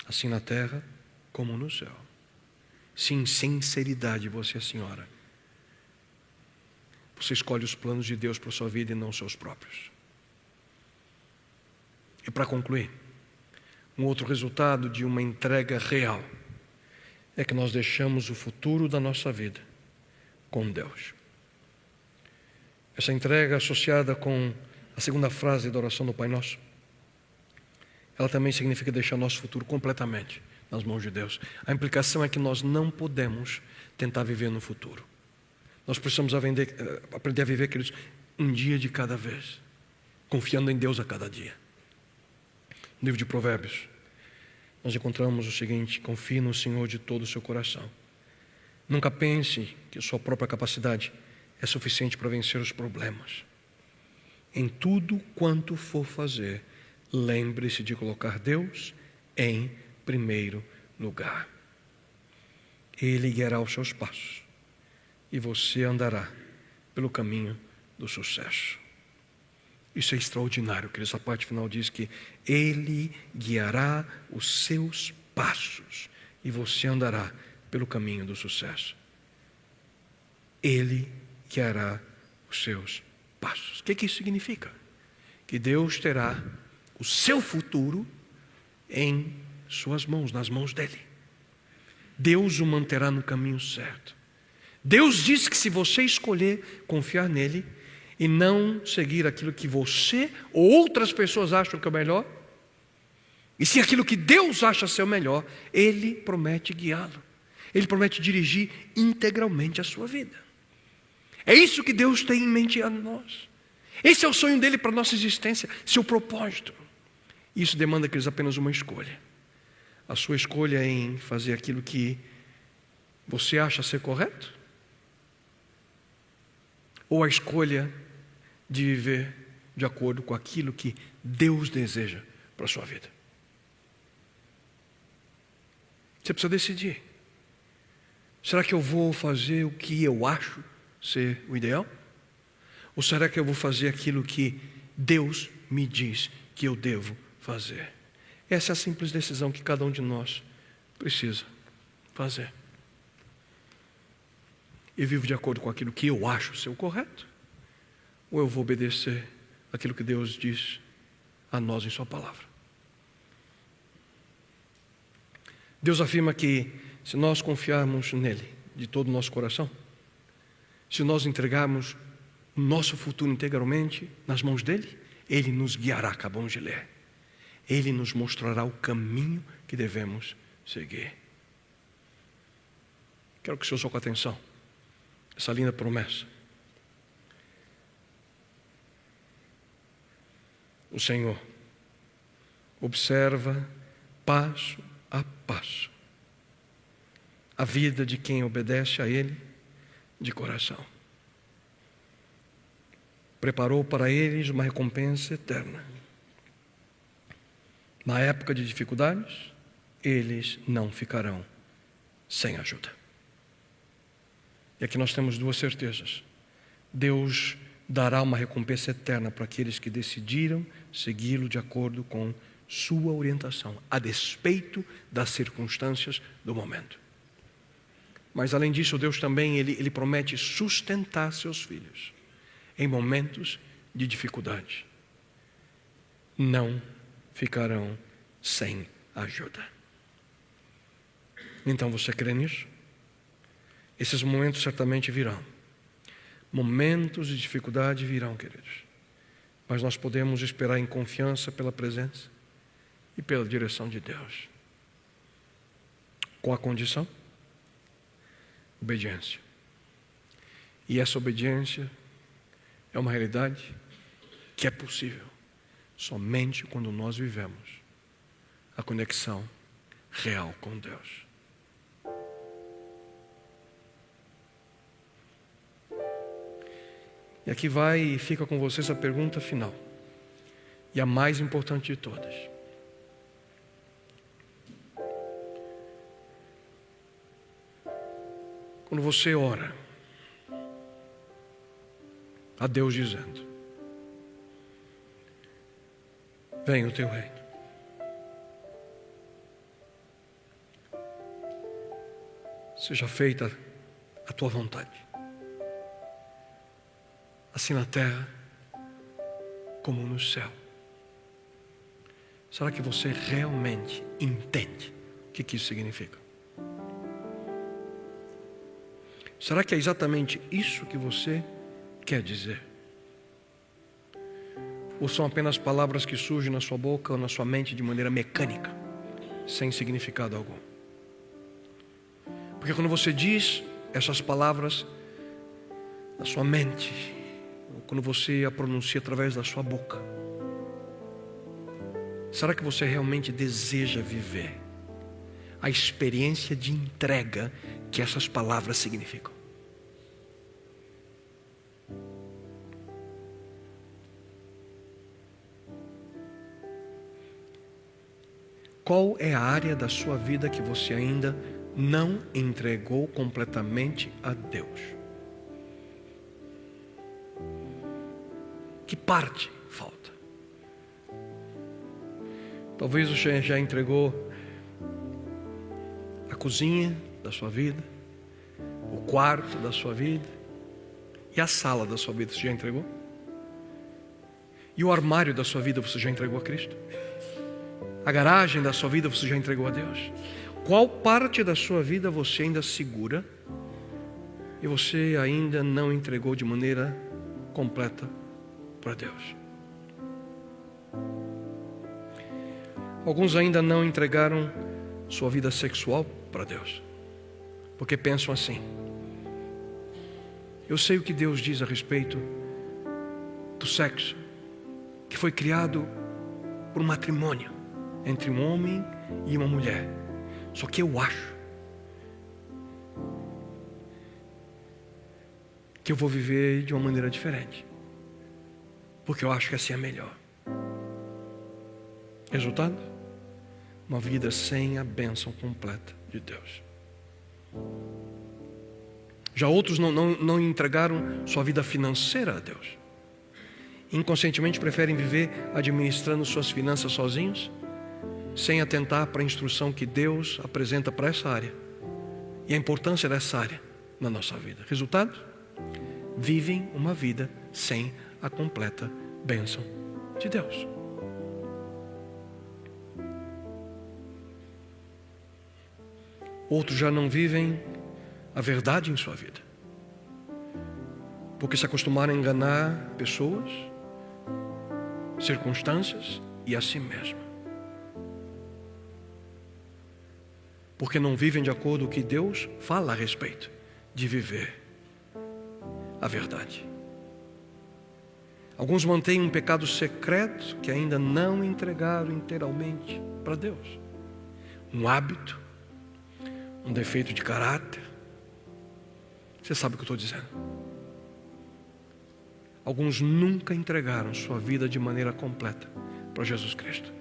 assim na terra como no céu. Se em sinceridade você assim ora, você escolhe os planos de Deus para a sua vida e não os seus próprios. E para concluir, um outro resultado de uma entrega real é que nós deixamos o futuro da nossa vida com Deus. Essa entrega associada com a segunda frase da oração do Pai Nosso, ela também significa deixar nosso futuro completamente nas mãos de Deus. A implicação é que nós não podemos tentar viver no futuro. Nós precisamos aprender a viver, queridos, um dia de cada vez, confiando em Deus a cada dia. No livro de Provérbios, nós encontramos o seguinte: confie no Senhor de todo o seu coração. Nunca pense que a sua própria capacidade é suficiente para vencer os problemas. Em tudo quanto for fazer, lembre-se de colocar Deus em primeiro lugar. Ele guiará os seus passos e você andará pelo caminho do sucesso. Isso é extraordinário, que essa parte final diz que Ele guiará os seus passos e você andará pelo caminho do sucesso. Ele guiará os seus passos. O que isso significa? Que Deus terá o seu futuro em suas mãos, nas mãos dele. Deus o manterá no caminho certo. Deus diz que se você escolher confiar nele e não seguir aquilo que você ou outras pessoas acham que é o melhor, e sim aquilo que Deus acha ser o melhor, Ele promete guiá-lo. Ele promete dirigir integralmente a sua vida. É isso que Deus tem em mente a nós. Esse é o sonho dele para a nossa existência, seu propósito. Isso demanda, queridos, apenas uma escolha. A sua escolha em fazer aquilo que você acha ser correto? Ou a escolha de viver de acordo com aquilo que Deus deseja para a sua vida? Você precisa decidir. Será que eu vou fazer o que eu acho ser o ideal? Ou será que eu vou fazer aquilo que Deus me diz que eu devo fazer? Essa é a simples decisão que cada um de nós precisa fazer. Eu vivo de acordo com aquilo que eu acho ser o correto? Ou eu vou obedecer aquilo que Deus diz a nós em sua palavra? Deus afirma que se nós confiarmos nele de todo o nosso coração, se nós entregarmos o nosso futuro integralmente nas mãos dele, ele nos guiará, acabamos de ler. Ele nos mostrará o caminho que devemos seguir. Quero que o senhor ouça com atenção essa linda promessa. O Senhor observa passo a passo a vida de quem obedece a Ele de coração. Preparou para eles uma recompensa eterna. Na época de dificuldades, eles não ficarão sem ajuda. E aqui nós temos duas certezas. Deus dará uma recompensa eterna para aqueles que decidiram segui-lo de acordo com sua orientação, a despeito das circunstâncias do momento. Mas além disso, Deus também ele promete sustentar seus filhos em momentos de dificuldade. Não ficarão sem ajuda. Então você crê nisso? Esses momentos certamente virão. Momentos de dificuldade virão, queridos, mas nós podemos esperar em confiança pela presença e pela direção de Deus. Qual a condição? Obediência. E essa obediência é uma realidade que é possível somente quando nós vivemos a conexão real com Deus. E aqui vai e fica com vocês a pergunta final, e a mais importante de todas. Quando você ora a Deus dizendo: venha o teu reino, seja feita a tua vontade, assim na terra como no céu. Será que você realmente entende o que isso significa? Será que é exatamente isso que você quer dizer? Ou são apenas palavras que surgem na sua boca ou na sua mente de maneira mecânica, sem significado algum? Porque quando você diz essas palavras na sua mente, ou quando você a pronuncia através da sua boca, será que você realmente deseja viver a experiência de entrega que essas palavras significam? Qual é a área da sua vida que você ainda não entregou completamente a Deus? Que parte falta? Talvez você já entregou a cozinha da sua vida, o quarto da sua vida e a sala da sua vida. Você já entregou? E o armário da sua vida você já entregou a Cristo? A garagem da sua vida você já entregou a Deus? Qual parte da sua vida você ainda segura e você ainda não entregou de maneira completa para Deus? Alguns ainda não entregaram sua vida sexual para Deus, porque pensam assim: eu sei o que Deus diz a respeito do sexo, que foi criado por matrimônio entre um homem e uma mulher. Só que eu acho que eu vou viver de uma maneira diferente, porque eu acho que assim é melhor. Resultado? Uma vida sem a bênção completa de Deus. Já outros não entregaram sua vida financeira a Deus. Inconscientemente preferem viver administrando suas finanças sozinhos, sem atentar para a instrução que Deus apresenta para essa área e a importância dessa área na nossa vida. Resultado? Vivem uma vida sem a completa bênção de Deus. Outros já não vivem a verdade em sua vida, porque se acostumaram a enganar pessoas, circunstâncias e a si mesmo. Porque não vivem de acordo com o que Deus fala a respeito de viver a verdade. Alguns mantêm um pecado secreto que ainda não entregaram inteiramente para Deus. Um hábito, um defeito de caráter. Você sabe o que eu estou dizendo. Alguns nunca entregaram sua vida de maneira completa para Jesus Cristo.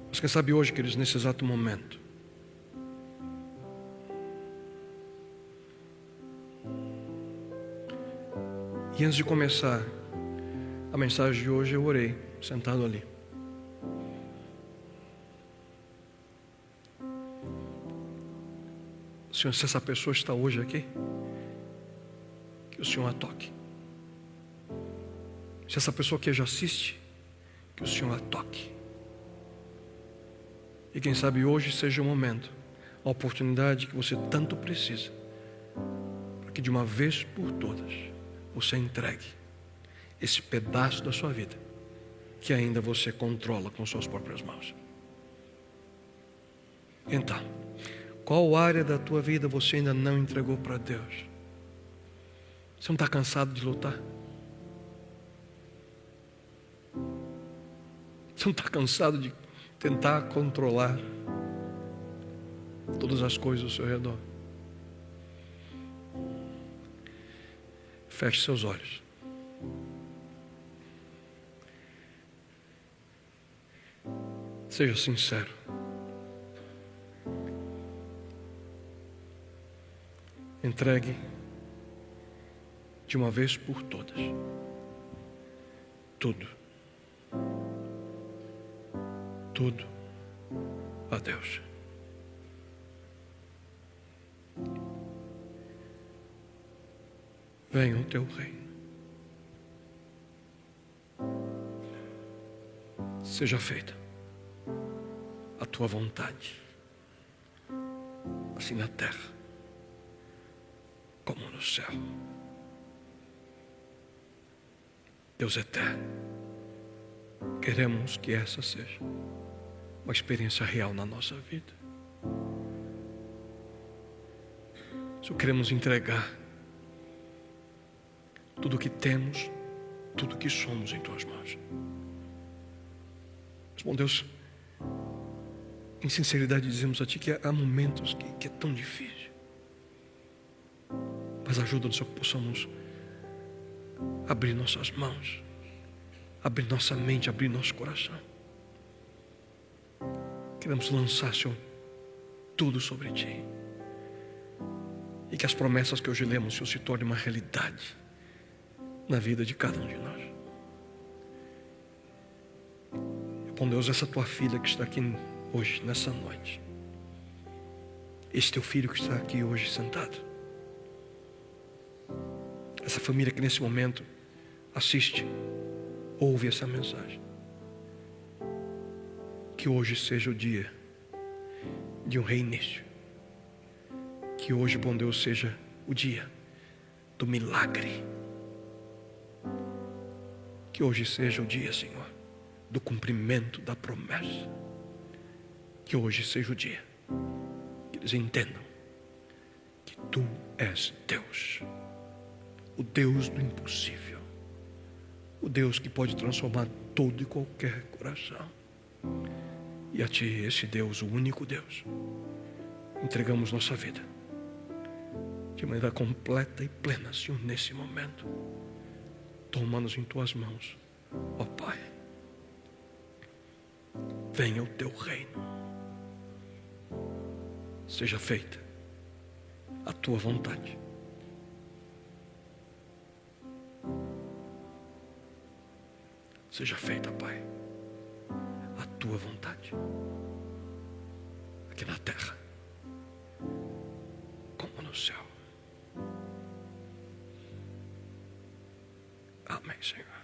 Mas quem sabe hoje, queridos, nesse exato momento, e antes de começar a mensagem de hoje, eu orei, sentado ali. Senhor, se essa pessoa está hoje aqui, que o Senhor a toque. Se essa pessoa que já assiste, que o Senhor a toque. E quem sabe hoje seja o momento a oportunidade que você tanto precisa, para que de uma vez por todas você entregue esse pedaço da sua vida que ainda você controla com suas próprias mãos. Então, qual área da tua vida você ainda não entregou para Deus? Você não está cansado de lutar? Você não está cansado de tentar controlar todas as coisas ao seu redor? Feche seus olhos. Seja sincero. Entregue de uma vez por todas tudo a Deus. Venha o teu reino. Seja feita a tua vontade, assim na terra como no céu. Deus eterno, queremos que essa seja uma experiência real na nossa vida. Só queremos entregar tudo o que temos, tudo o que somos em tuas mãos. Mas, bom Deus, em sinceridade dizemos a Ti que há momentos que é tão difícil. Mas ajuda-nos a que possamos abrir nossas mãos, abrir nossa mente, abrir nosso coração. Queremos lançar, Senhor, tudo sobre Ti. E que as promessas que hoje lemos, Senhor, se tornem uma realidade na vida de cada um de nós. Bom Deus, essa Tua filha que está aqui hoje, nessa noite, esse Teu filho que está aqui hoje sentado, essa família que nesse momento assiste, ouve essa mensagem, que hoje seja o dia de um reinício, que hoje, bom Deus, seja o dia do milagre, que hoje seja o dia, Senhor, do cumprimento da promessa, que hoje seja o dia que eles entendam que Tu és Deus, o Deus do impossível, o Deus que pode transformar todo e qualquer coração. E a Ti, esse Deus, o único Deus, entregamos nossa vida de maneira completa e plena, Senhor, nesse momento. Toma-nos em Tuas mãos, ó Pai. Venha o Teu reino. Seja feita a Tua vontade. Seja feita, Pai, a Tua vontade, aqui na terra, como no céu. Amém, Senhor.